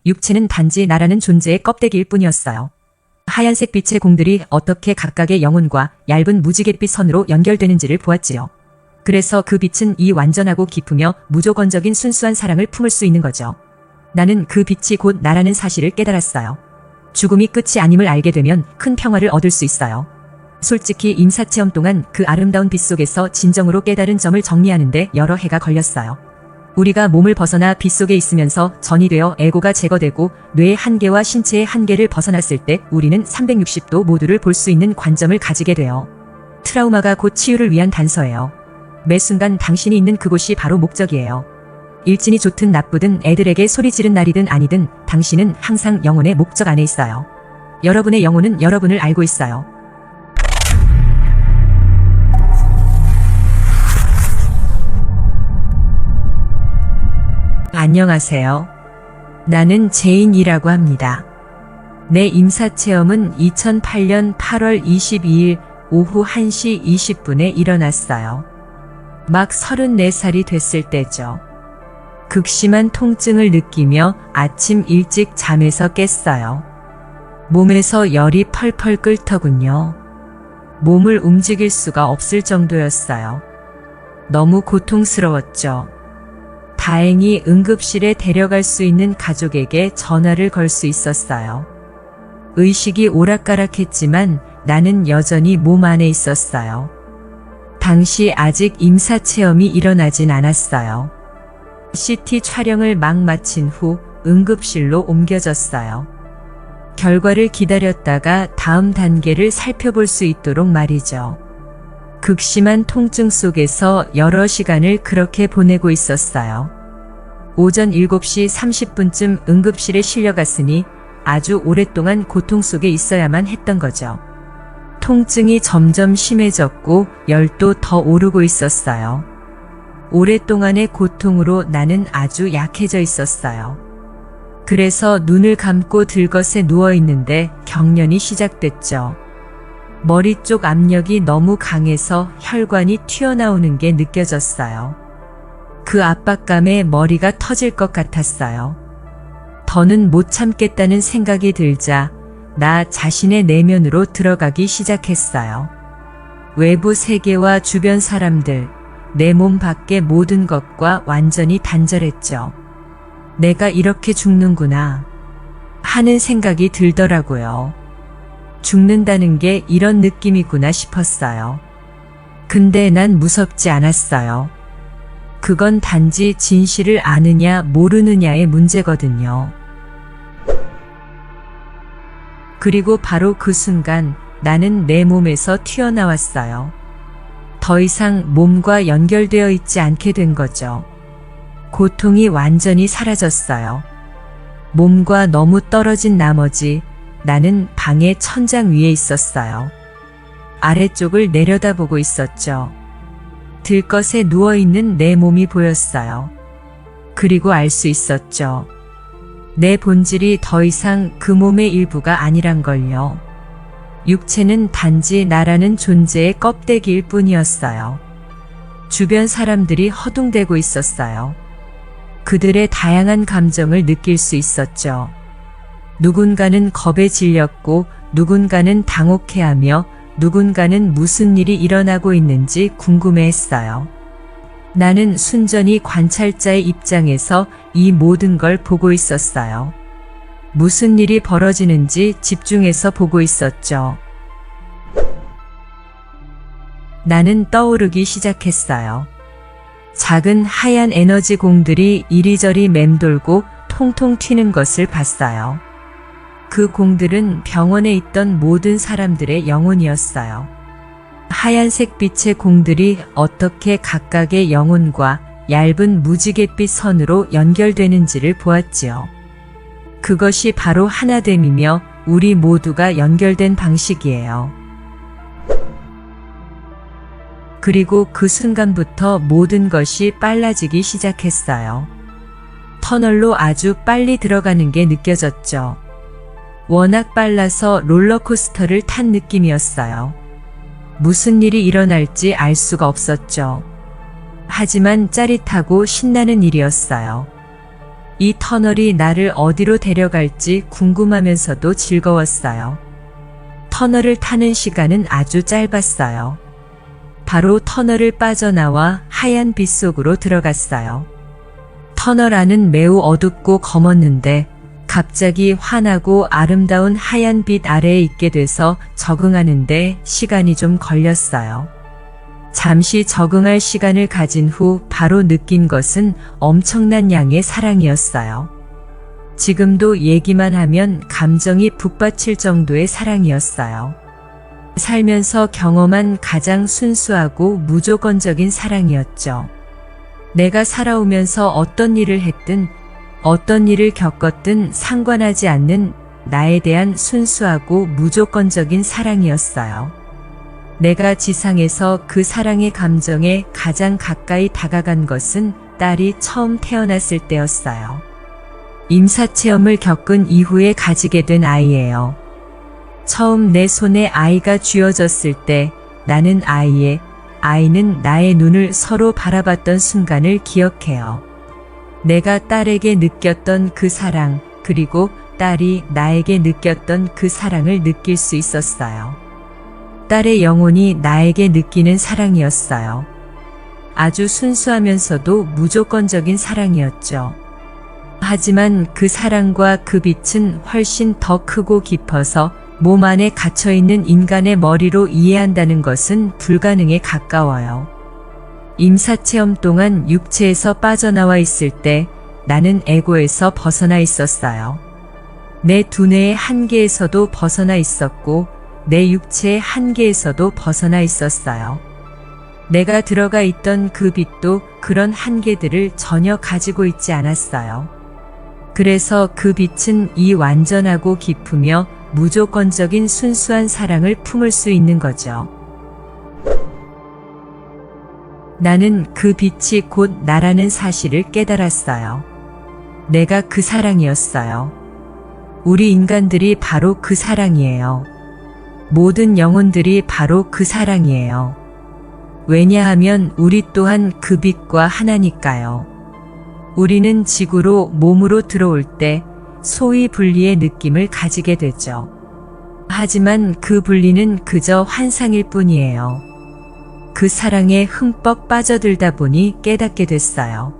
육체는 단지 나라는 존재의 껍데기일 뿐이었어요. 하얀색 빛의 공들이 어떻게 각각의 영혼과 얇은 무지갯빛 선으로 연결되는지를 보았지요. 그래서 그 빛은 이 완전하고 깊으며 무조건적인 순수한 사랑을 품을 수 있는 거죠. 나는 그 빛이 곧 나라는 사실을 깨달았어요. 죽음이 끝이 아님을 알게 되면 큰 평화를 얻을 수 있어요. 솔직히 임사체험 동안 그 아름다운 빛 속에서 진정으로 깨달은 점을 정리하는데 여러 해가 걸렸어요. 우리가 몸을 벗어나 빛 속에 있으면서 전이 되어 에고가 제거되고 뇌의 한계와 신체의 한계를 벗어났을 때 우리는 360도 모두를 볼 수 있는 관점을 가지게 돼요. 트라우마가 곧 치유를 위한 단서예요. 매 순간 당신이 있는 그곳이 바로 목적이에요. 일진이 좋든 나쁘든 애들에게 소리 지른 날이든 아니든 당신은 항상 영혼의 목적 안에 있어요. 여러분의 영혼은 여러분을 알고 있어요. 안녕하세요. 나는 제인이라고 합니다. 내 임사체험은 2008년 8월 22일 오후 1시 20분에 일어났어요. 막 34살이 됐을 때죠. 극심한 통증을 느끼며 아침 일찍 잠에서 깼어요. 몸에서 열이 펄펄 끓더군요. 몸을 움직일 수가 없을 정도였어요. 너무 고통스러웠죠. 다행히 응급실에 데려갈 수 있는 가족에게 전화를 걸 수 있었어요. 의식이 오락가락했지만 나는 여전히 몸 안에 있었어요. 당시 아직 임사체험이 일어나진 않았어요. CT 촬영을 막 마친 후 응급실로 옮겨졌어요. 결과를 기다렸다가 다음 단계를 살펴볼 수 있도록 말이죠. 극심한 통증 속에서 여러 시간을 그렇게 보내고 있었어요. 오전 7시 30분쯤 응급실에 실려갔으니 아주 오랫동안 고통 속에 있어야만 했던 거죠. 통증이 점점 심해졌고 열도 더 오르고 있었어요. 오랫동안의 고통으로 나는 아주 약해져 있었어요. 그래서 눈을 감고 들것에 누워 있는데 경련이 시작됐죠. 머리 쪽 압력이 너무 강해서 혈관이 튀어나오는 게 느껴졌어요. 그 압박감에 머리가 터질 것 같았어요. 더는 못 참겠다는 생각이 들자 나 자신의 내면으로 들어가기 시작했어요. 외부 세계와 주변 사람들, 내 몸 밖의 모든 것과 완전히 단절했죠. 내가 이렇게 죽는구나 하는 생각이 들더라고요. 죽는다는 게 이런 느낌이구나 싶었어요. 근데 난 무섭지 않았어요. 그건 단지 진실을 아느냐 모르느냐의 문제거든요. 그리고 바로 그 순간 나는 내 몸에서 튀어나왔어요. 더 이상 몸과 연결되어 있지 않게 된 거죠. 고통이 완전히 사라졌어요. 몸과 너무 떨어진 나머지 나는 방의 천장 위에 있었어요. 아래쪽을 내려다보고 있었죠. 들것에 누워있는 내 몸이 보였어요. 그리고 알 수 있었죠. 내 본질이 더 이상 그 몸의 일부가 아니란 걸요. 육체는 단지 나라는 존재의 껍데기일 뿐이었어요. 주변 사람들이 허둥대고 있었어요. 그들의 다양한 감정을 느낄 수 있었죠. 누군가는 겁에 질렸고 누군가는 당혹해하며 누군가는 무슨 일이 일어나고 있는지 궁금해했어요. 나는 순전히 관찰자의 입장에서 이 모든 걸 보고 있었어요. 무슨 일이 벌어지는지 집중해서 보고 있었죠. 나는 떠오르기 시작했어요. 작은 하얀 에너지 공들이 이리저리 맴돌고 통통 튀는 것을 봤어요. 그 공들은 병원에 있던 모든 사람들의 영혼이었어요. 하얀색 빛의 공들이 어떻게 각각의 영혼과 얇은 무지갯빛 선으로 연결되는지를 보았지요. 그것이 바로 하나됨이며 우리 모두가 연결된 방식이에요. 그리고 그 순간부터 모든 것이 빨라지기 시작했어요. 터널로 아주 빨리 들어가는 게 느껴졌죠. 워낙 빨라서 롤러코스터를 탄 느낌이었어요. 무슨 일이 일어날지 알 수가 없었죠. 하지만 짜릿하고 신나는 일이었어요. 이 터널이 나를 어디로 데려갈지 궁금하면서도 즐거웠어요. 터널을 타는 시간은 아주 짧았어요. 바로 터널을 빠져나와 하얀 빛 속으로 들어갔어요. 터널 안은 매우 어둡고 검었는데 갑자기 환하고 아름다운 하얀 빛 아래에 있게 돼서 적응하는데 시간이 좀 걸렸어요. 잠시 적응할 시간을 가진 후 바로 느낀 것은 엄청난 양의 사랑이었어요. 지금도 얘기만 하면 감정이 북받칠 정도의 사랑이었어요. 살면서 경험한 가장 순수하고 무조건적인 사랑이었죠. 내가 살아오면서 어떤 일을 했든 어떤 일을 겪었든 상관하지 않는 나에 대한 순수하고 무조건적인 사랑이었어요. 내가 지상에서 그 사랑의 감정에 가장 가까이 다가간 것은 딸이 처음 태어났을 때였어요. 임사체험을 겪은 이후에 가지게 된 아이예요. 처음 내 손에 아이가 쥐어졌을 때 나는 아이는 나의 눈을 서로 바라봤던 순간을 기억해요. 내가 딸에게 느꼈던 그 사랑, 그리고 딸이 나에게 느꼈던 그 사랑을 느낄 수 있었어요. 딸의 영혼이 나에게 느끼는 사랑이었어요. 아주 순수하면서도 무조건적인 사랑이었죠. 하지만 그 사랑과 그 빛은 훨씬 더 크고 깊어서 몸 안에 갇혀있는 인간의 머리로 이해한다는 것은 불가능에 가까워요. 임사체험 동안 육체에서 빠져나와 있을 때 나는 에고에서 벗어나 있었어요. 내 두뇌의 한계에서도 벗어나 있었고 내 육체의 한계에서도 벗어나 있었어요. 내가 들어가 있던 그 빛도 그런 한계들을 전혀 가지고 있지 않았어요. 그래서 그 빛은 이 완전하고 깊으며 무조건적인 순수한 사랑을 품을 수 있는 거죠. 나는 그 빛이 곧 나라는 사실을 깨달았어요. 내가 그 사랑이었어요. 우리 인간들이 바로 그 사랑이에요. 모든 영혼들이 바로 그 사랑이에요. 왜냐하면 우리 또한 그 빛과 하나니까요. 우리는 지구로 몸으로 들어올 때 소위 분리의 느낌을 가지게 되죠. 하지만 그 분리는 그저 환상일 뿐이에요. 그 사랑에 흠뻑 빠져들다 보니 깨닫게 됐어요.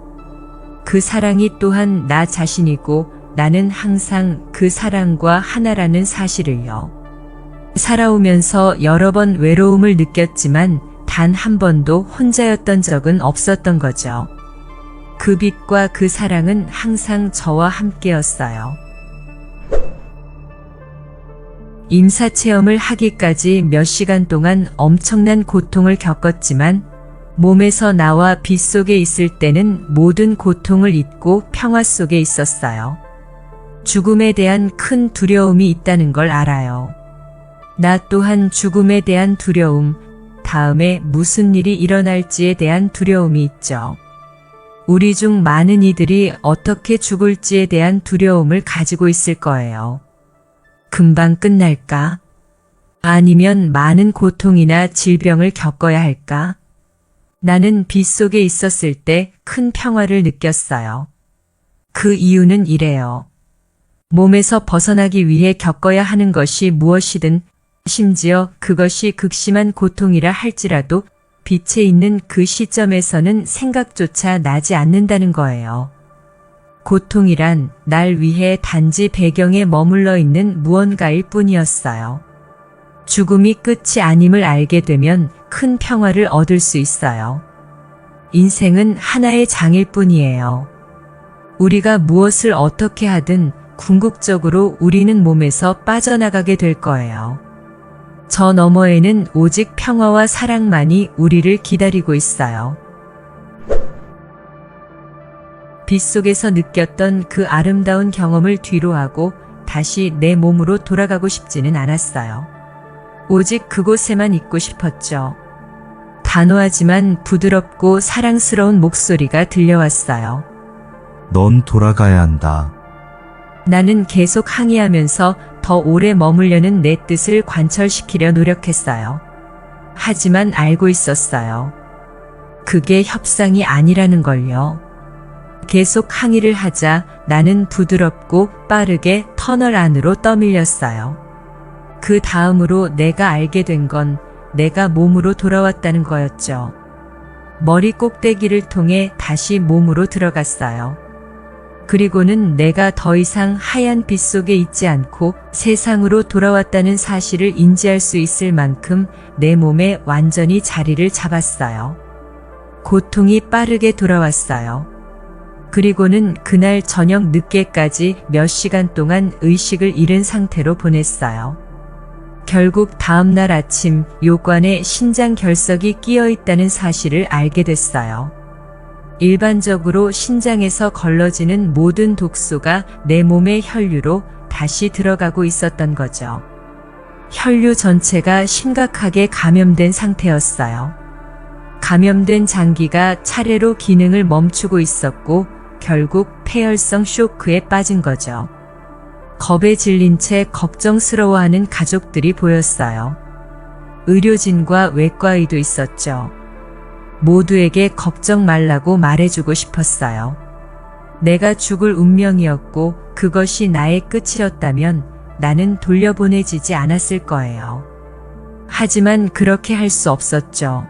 그 사랑이 또한 나 자신이고 나는 항상 그 사랑과 하나라는 사실을요. 살아오면서 여러 번 외로움을 느꼈지만 단 한 번도 혼자였던 적은 없었던 거죠. 그 빛과 그 사랑은 항상 저와 함께였어요. 임사체험을 하기까지 몇 시간 동안 엄청난 고통을 겪었지만 몸에서 나와 빛 속에 있을 때는 모든 고통을 잊고 평화 속에 있었어요. 죽음에 대한 큰 두려움이 있다는 걸 알아요. 나 또한 죽음에 대한 두려움, 다음에 무슨 일이 일어날지에 대한 두려움이 있죠. 우리 중 많은 이들이 어떻게 죽을지에 대한 두려움을 가지고 있을 거예요. 금방 끝날까? 아니면 많은 고통이나 질병을 겪어야 할까? 나는 빛 속에 있었을 때 큰 평화를 느꼈어요. 그 이유는 이래요. 몸에서 벗어나기 위해 겪어야 하는 것이 무엇이든, 심지어 그것이 극심한 고통이라 할지라도 빛에 있는 그 시점에서는 생각조차 나지 않는다는 거예요. 고통이란 날 위해 단지 배경에 머물러 있는 무언가일 뿐이었어요. 죽음이 끝이 아님을 알게 되면 큰 평화를 얻을 수 있어요. 인생은 하나의 장일 뿐이에요. 우리가 무엇을 어떻게 하든 궁극적으로 우리는 몸에서 빠져나가게 될 거예요. 저 너머에는 오직 평화와 사랑만이 우리를 기다리고 있어요. 빛 속에서 느꼈던 그 아름다운 경험을 뒤로하고 다시 내 몸으로 돌아가고 싶지는 않았어요. 오직 그곳에만 있고 싶었죠. 단호하지만 부드럽고 사랑스러운 목소리가 들려왔어요. 넌 돌아가야 한다. 나는 계속 항의하면서 더 오래 머물려는 내 뜻을 관철시키려 노력했어요. 하지만 알고 있었어요. 그게 협상이 아니라는 걸요. 계속 항의를 하자 나는 부드럽고 빠르게 터널 안으로 떠밀렸어요. 그 다음으로 내가 알게 된 건 내가 몸으로 돌아왔다는 거였죠. 머리 꼭대기를 통해 다시 몸으로 들어갔어요. 그리고는 내가 더 이상 하얀 빛 속에 있지 않고 세상으로 돌아왔다는 사실을 인지할 수 있을 만큼 내 몸에 완전히 자리를 잡았어요. 고통이 빠르게 돌아왔어요. 그리고는 그날 저녁 늦게까지 몇 시간 동안 의식을 잃은 상태로 보냈어요. 결국 다음날 아침 요관에 신장 결석이 끼어 있다는 사실을 알게 됐어요. 일반적으로 신장에서 걸러지는 모든 독소가 내 몸의 혈류로 다시 들어가고 있었던 거죠. 혈류 전체가 심각하게 감염된 상태였어요. 감염된 장기가 차례로 기능을 멈추고 있었고 결국 폐혈성 쇼크에 빠진 거죠. 겁에 질린 채 걱정스러워하는 가족들이 보였어요. 의료진과 외과의도 있었죠. 모두에게 걱정 말라고 말해주고 싶었어요. 내가 죽을 운명이었고 그것이 나의 끝이었다면 나는 돌려보내지지 않았을 거예요. 하지만 그렇게 할 수 없었죠.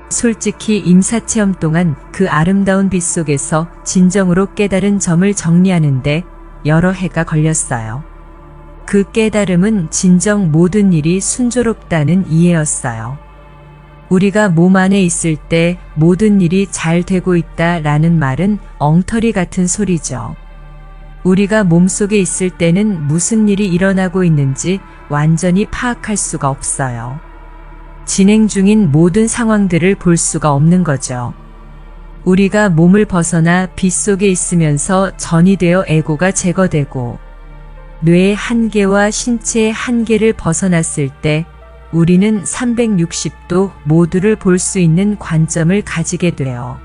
솔직히 임사체험 동안 그 아름다운 빛 속에서 진정으로 깨달은 점을 정리하는데 여러 해가 걸렸어요. 그 깨달음은 진정 모든 일이 순조롭다는 이해였어요. 우리가 몸 안에 있을 때 모든 일이 잘 되고 있다라는 말은 엉터리 같은 소리죠. 우리가 몸속에 있을 때는 무슨 일이 일어나고 있는지 완전히 파악할 수가 없어요. 진행 중인 모든 상황들을 볼 수가 없는 거죠. 우리가 몸을 벗어나 빛 속에 있으면서 전이 되어 에고가 제거되고 뇌의 한계와 신체의 한계를 벗어났을 때 우리는 360도 모두를 볼 수 있는 관점을 가지게 돼요.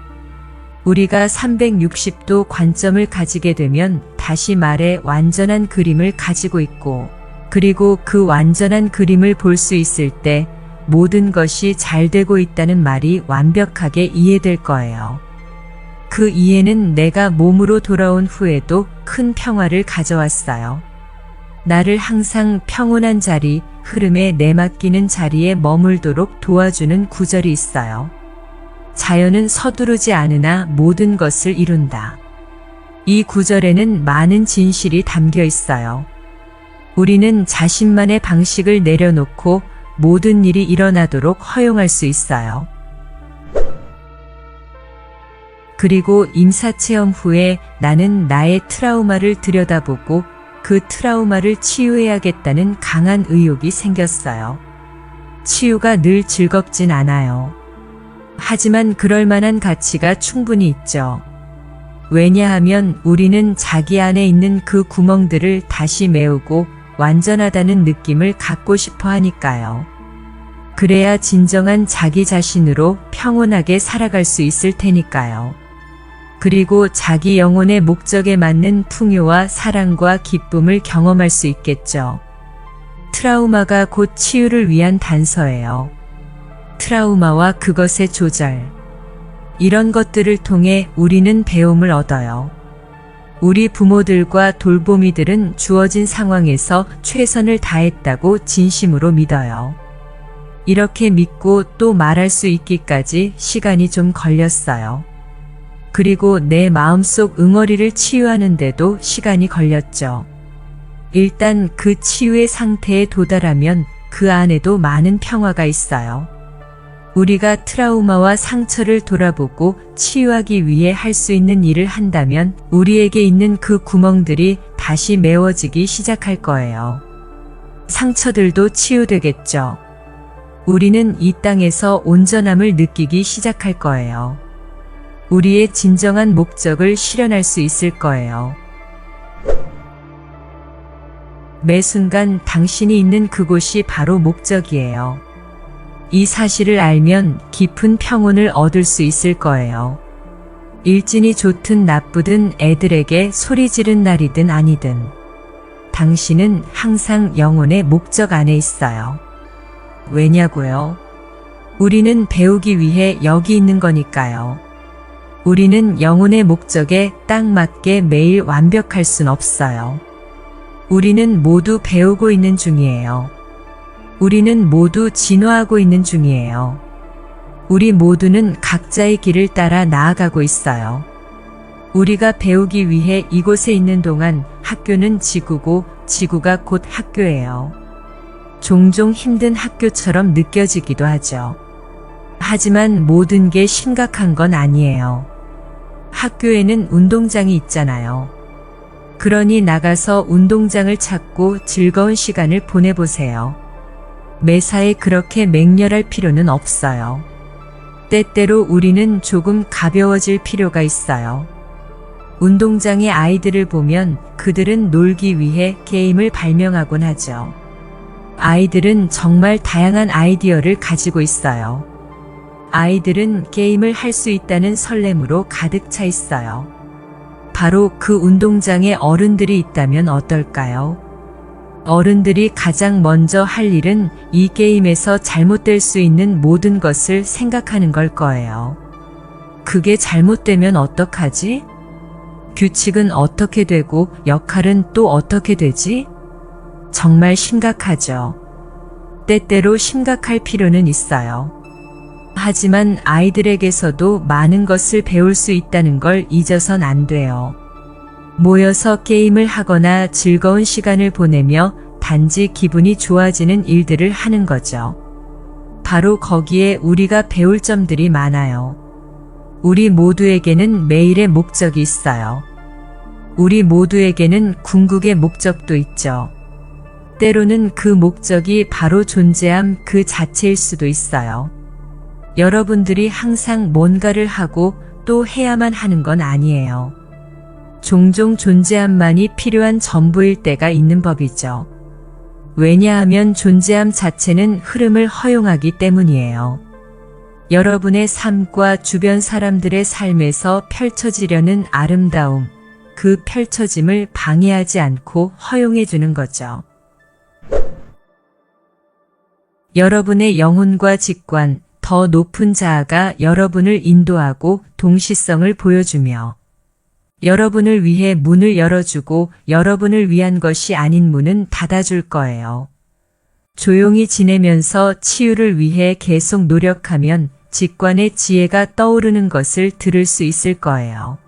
우리가 360도 관점을 가지게 되면 다시 말해 완전한 그림을 가지고 있고 그리고 그 완전한 그림을 볼 수 있을 때 모든 것이 잘 되고 있다는 말이 완벽하게 이해될 거예요. 그 이해는 내가 몸으로 돌아온 후에도 큰 평화를 가져왔어요. 나를 항상 평온한 자리, 흐름에 내맡기는 자리에 머물도록 도와주는 구절이 있어요. 자연은 서두르지 않으나 모든 것을 이룬다. 이 구절에는 많은 진실이 담겨 있어요. 우리는 자신만의 방식을 내려놓고 모든 일이 일어나도록 허용할 수 있어요. 그리고 임사체험 후에 나는 나의 트라우마를 들여다보고 그 트라우마를 치유해야겠다는 강한 의욕이 생겼어요. 치유가 늘 즐겁진 않아요. 하지만 그럴 만한 가치가 충분히 있죠. 왜냐하면 우리는 자기 안에 있는 그 구멍들을 다시 메우고 완전하다는 느낌을 갖고 싶어 하니까요. 그래야 진정한 자기 자신으로 평온하게 살아갈 수 있을 테니까요. 그리고 자기 영혼의 목적에 맞는 풍요와 사랑과 기쁨을 경험할 수 있겠죠. 트라우마가 곧 치유를 위한 단서예요. 트라우마와 그것의 조절. 이런 것들을 통해 우리는 배움을 얻어요. 우리 부모들과 돌보미들은 주어진 상황에서 최선을 다했다고 진심으로 믿어요. 이렇게 믿고 또 말할 수 있기까지 시간이 좀 걸렸어요. 그리고 내 마음속 응어리를 치유하는데도 시간이 걸렸죠. 일단 그 치유의 상태에 도달하면 그 안에도 많은 평화가 있어요. 우리가 트라우마와 상처를 돌아보고 치유하기 위해 할 수 있는 일을 한다면 우리에게 있는 그 구멍들이 다시 메워지기 시작할 거예요. 상처들도 치유되겠죠. 우리는 이 땅에서 온전함을 느끼기 시작할 거예요. 우리의 진정한 목적을 실현할 수 있을 거예요. 매 순간 당신이 있는 그곳이 바로 목적이에요. 이 사실을 알면 깊은 평온을 얻을 수 있을 거예요. 일진이 좋든 나쁘든 애들에게 소리 지른 날이든 아니든 당신은 항상 영혼의 목적 안에 있어요. 왜냐고요? 우리는 배우기 위해 여기 있는 거니까요. 우리는 영혼의 목적에 딱 맞게 매일 완벽할 순 없어요. 우리는 모두 배우고 있는 중이에요. 우리는 모두 진화하고 있는 중이에요. 우리 모두는 각자의 길을 따라 나아가고 있어요. 우리가 배우기 위해 이곳에 있는 동안 학교는 지구고 지구가 곧 학교예요. 종종 힘든 학교처럼 느껴지기도 하죠. 하지만 모든 게 심각한 건 아니에요. 학교에는 운동장이 있잖아요. 그러니 나가서 운동장을 찾고 즐거운 시간을 보내보세요. 매사에 그렇게 맹렬할 필요는 없어요. 때때로 우리는 조금 가벼워질 필요가 있어요. 운동장의 아이들을 보면 그들은 놀기 위해 게임을 발명하곤 하죠. 아이들은 정말 다양한 아이디어를 가지고 있어요. 아이들은 게임을 할 수 있다는 설렘으로 가득 차 있어요. 바로 그 운동장에 어른들이 있다면 어떨까요? 어른들이 가장 먼저 할 일은 이 게임에서 잘못될 수 있는 모든 것을 생각하는 걸 거예요. 그게 잘못되면 어떡하지? 규칙은 어떻게 되고 역할은 또 어떻게 되지? 정말 심각하죠. 때때로 심각할 필요는 있어요. 하지만 아이들에게서도 많은 것을 배울 수 있다는 걸 잊어선 안 돼요. 모여서 게임을 하거나 즐거운 시간을 보내며 단지 기분이 좋아지는 일들을 하는 거죠. 바로 거기에 우리가 배울 점들이 많아요. 우리 모두에게는 매일의 목적이 있어요. 우리 모두에게는 궁극의 목적도 있죠. 때로는 그 목적이 바로 존재함 그 자체일 수도 있어요. 여러분들이 항상 뭔가를 하고 또 해야만 하는 건 아니에요. 종종 존재함만이 필요한 전부일 때가 있는 법이죠. 왜냐하면 존재함 자체는 흐름을 허용하기 때문이에요. 여러분의 삶과 주변 사람들의 삶에서 펼쳐지려는 아름다움, 그 펼쳐짐을 방해하지 않고 허용해 주는 거죠. 여러분의 영혼과 직관, 더 높은 자아가 여러분을 인도하고 동시성을 보여주며 여러분을 위해 문을 열어주고 여러분을 위한 것이 아닌 문은 닫아줄 거예요. 조용히 지내면서 치유를 위해 계속 노력하면 직관의 지혜가 떠오르는 것을 들을 수 있을 거예요.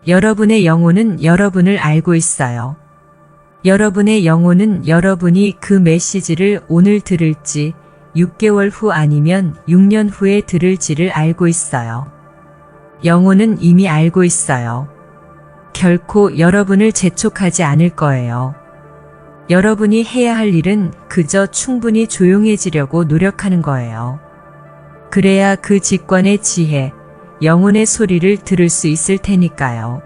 여러분의 영혼은 여러분을 알고 있어요. 여러분의 영혼은 여러분이 그 메시지를 오늘 들을지 6개월 후 아니면 6년 후에 들을지를 알고 있어요. 영혼은 이미 알고 있어요. 결코 여러분을 재촉하지 않을 거예요. 여러분이 해야 할 일은 그저 충분히 조용해지려고 노력하는 거예요. 그래야 그 직관의 지혜, 영혼의 소리를 들을 수 있을 테니까요.